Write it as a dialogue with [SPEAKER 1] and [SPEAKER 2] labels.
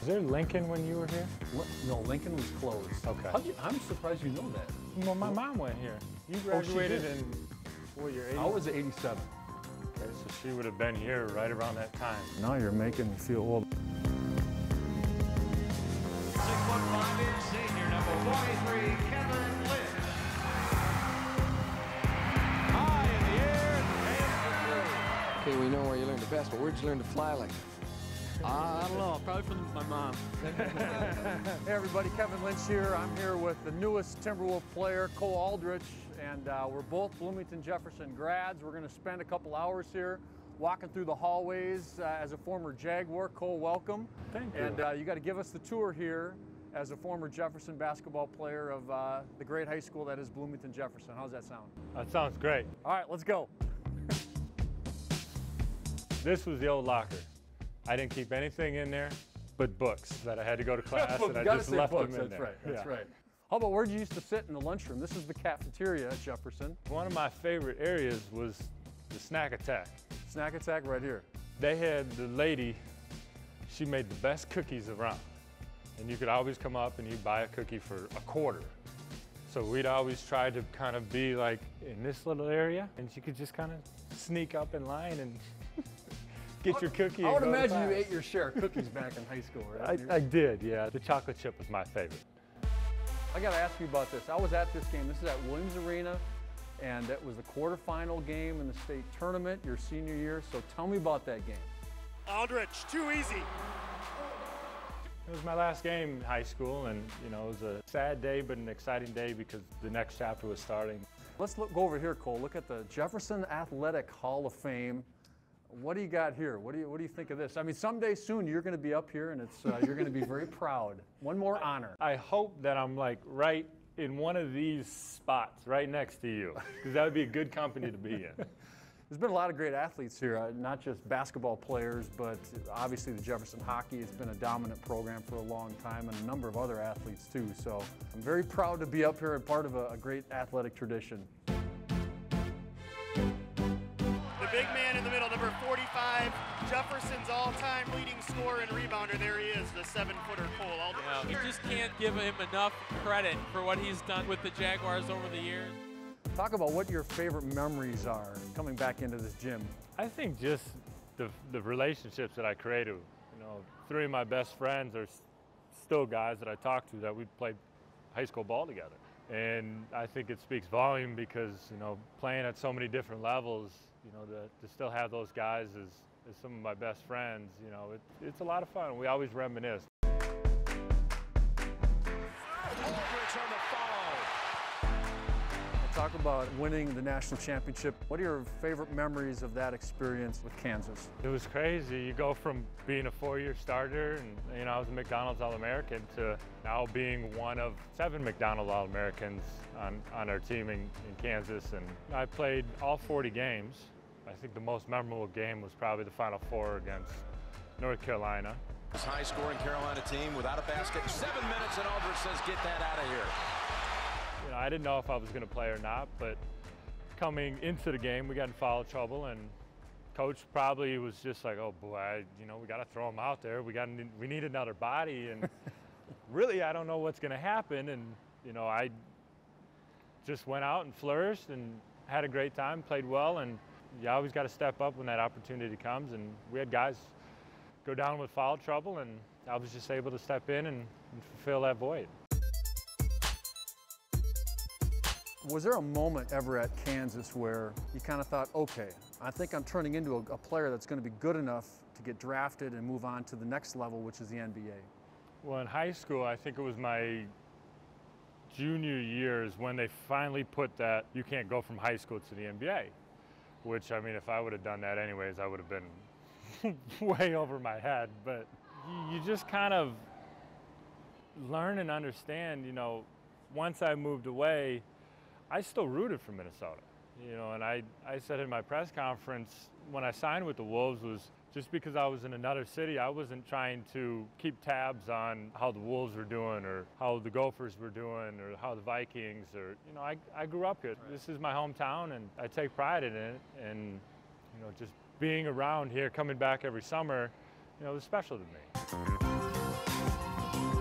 [SPEAKER 1] Was there Lincoln when you were here?
[SPEAKER 2] No, Lincoln was closed.
[SPEAKER 1] Okay.
[SPEAKER 2] I'm surprised you know that.
[SPEAKER 1] Well, my mom went here. You graduated in, what year, 80?
[SPEAKER 2] I was 87.
[SPEAKER 1] Okay, so she would have been here right around that time.
[SPEAKER 2] Now you're making me feel old.
[SPEAKER 3] 6'5" senior, number 43, Kevin Lynch. High in the air, and
[SPEAKER 4] Okay, we know where you learned to pass, but where'd you learn to fly like that?
[SPEAKER 5] I don't know, probably from my mom.
[SPEAKER 2] Hey everybody, Kevin Lynch here. I'm here with the newest Timberwolf player, Cole Aldrich, and we're both Bloomington Jefferson grads. We're going to spend a couple hours here walking through the hallways as a former Jaguar. Cole, welcome.
[SPEAKER 1] Thank you.
[SPEAKER 2] And you got to give us the tour here as a former Jefferson basketball player of the great high school that is Bloomington Jefferson. How's that sound?
[SPEAKER 1] That sounds great.
[SPEAKER 2] All right, let's go.
[SPEAKER 1] This was the old locker. I didn't keep anything in there but books that I had to go to class, and I just left them in there.
[SPEAKER 2] That's right. How about where did you used to sit in the lunchroom? This is the cafeteria at Jefferson.
[SPEAKER 1] One of my favorite areas was the snack attack.
[SPEAKER 2] Snack attack right here.
[SPEAKER 1] They had the lady, she made the best cookies around. And you could always come up and you buy a cookie for $0.25. So we'd always try to kind of be like in this little area, and you could just kind of sneak up in line and get your cookie.
[SPEAKER 2] I would imagine you ate your share of cookies back in high school, right?
[SPEAKER 1] I did, yeah. The chocolate chip was my favorite.
[SPEAKER 2] I got to ask you about this. I was at this game. This is at Williams Arena, and that was the quarterfinal game in the state tournament your senior year. So tell me about that game.
[SPEAKER 6] Aldrich, too easy.
[SPEAKER 1] It was my last game in high school, and you know, it was a sad day but an exciting day because the next chapter was starting.
[SPEAKER 2] Let's go over here, Cole. Look at the Jefferson Athletic Hall of Fame. What do you got here? What do you think of this? I mean, someday soon you're going to be up here, and it's you're going to be very proud. One more honor.
[SPEAKER 1] I hope that I'm like right in one of these spots, right next to you, because that would be a good company to be in.
[SPEAKER 2] There's been a lot of great athletes here, not just basketball players, but obviously the Jefferson hockey has been a dominant program for a long time, and a number of other athletes too. So I'm very proud to be up here and part of a great athletic tradition.
[SPEAKER 6] The big man in the middle, number 45, Jefferson's all-time leading scorer and rebounder. There he is, the 7-footer Cole Aldrich.
[SPEAKER 5] Yeah, you just can't give him enough credit for what he's done with the Jaguars over the years.
[SPEAKER 2] Talk about what your favorite memories are coming back into this gym.
[SPEAKER 1] I think just the relationships that I created. You know, 3 of my best friends are still guys that I talk to that we played high school ball together. And I think it speaks volume because, you know, playing at so many different levels, you know, to still have those guys as some of my best friends, you know, it's a lot of fun. We always reminisce.
[SPEAKER 3] Aldrich on the foul.
[SPEAKER 2] Talk about winning the national championship. What are your favorite memories of that experience with Kansas?
[SPEAKER 1] It was crazy. You go from being a 4-year starter, and you know, I was a McDonald's All-American, to now being one of 7 McDonald's All-Americans on our team in Kansas. And I played all 40 games. I think the most memorable game was probably the Final Four against North Carolina.
[SPEAKER 7] This high-scoring Carolina team without a basket in 7 minutes, and Aldrich says, "Get that out of here."
[SPEAKER 1] You know, I didn't know if I was going to play or not, but coming into the game, we got in foul trouble, and coach probably was just like, "Oh boy, you know, we got to throw him out there. We need another body." And really, I don't know what's going to happen. And you know, I just went out and flourished and had a great time, played well, and you always got to step up when that opportunity comes. And we had guys go down with foul trouble, and I was just able to step in and fulfill that void.
[SPEAKER 2] Was there a moment ever at Kansas where you kind of thought, okay, I think I'm turning into a player that's going to be good enough to get drafted and move on to the next level, which is the NBA?
[SPEAKER 1] Well, in high school, I think it was my junior years when they finally put that you can't go from high school to the NBA, which, I mean, if I would have done that anyways, I would have been way over my head. But you just kind of learn and understand, you know, once I moved away, I still rooted for Minnesota, you know, and I said in my press conference when I signed with the Wolves was just because I was in another city, I wasn't trying to keep tabs on how the Wolves were doing or how the Gophers were doing or how the Vikings or, you know, I grew up here. Right. This is my hometown and I take pride in it, and, you know, just being around here, coming back every summer, you know, it was special to me.
[SPEAKER 8] Lynch.